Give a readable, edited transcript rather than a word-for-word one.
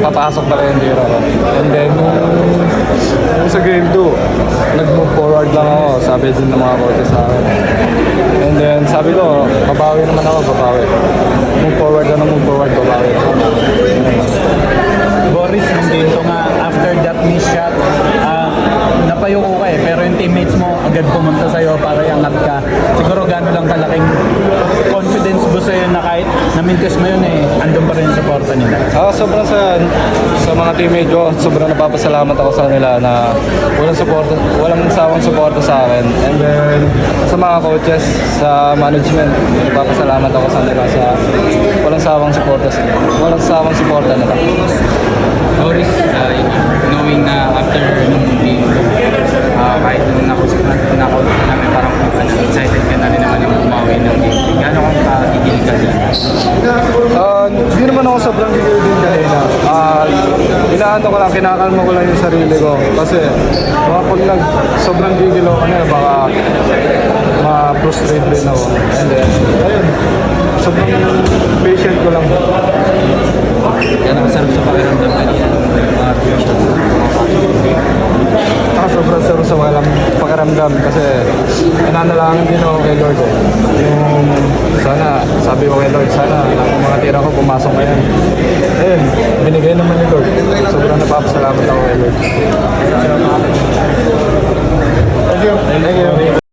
papasok talaga yung tira ko. And then, nung sa game 2, nag-move forward lang ako. Sabi din ng mga coaches sa akin. And then, sabi ko, babawi naman ako, babawi. Move forward na move forward, babawi. Boris, nandito nga, after that miss shot, napayuko ka eh, pero yung teammates mo agad pumunta sa'yo para iangat ka. Siguro gano'n lang kalaking confidence mo sa'yo na kahit na-mintis mo yun eh, andun pa rin yung supporta nila. Sobrang sa mga teammate ko, sobrang napapasalamat ako sa kanila na walang sawang suporta sa akin. And then, sa mga coaches, sa management, napapasalamat ako sa kanila sa walang sawang suporta nila. Boris, knowing na after nung game, kahit nung nakout namin, parang excited ka na rin naman yung umawi ng game. Gano'n kang kakikilig ka din? Hindi naman ako sobrang gigil din kanina. Inaano ko lang, kinakalma ko lang yung sarili ko. Kasi baka pag sobrang gigil ako kanina, baka ma-frustrate din ako. And then, ayun, sobrang patient ko lang. Yan ang sarap sa pakiramdam kanina. Sobrang sarap sa walang pakiramdam kasi nananalangin din ako kay Lord. Yung sana, sabi ko kay Lord, sana ang mga tira ko pumasok ngayon. Ayun, binigay naman ni Lord. Sobrang napapasalamat ako kay Lord. Thank you.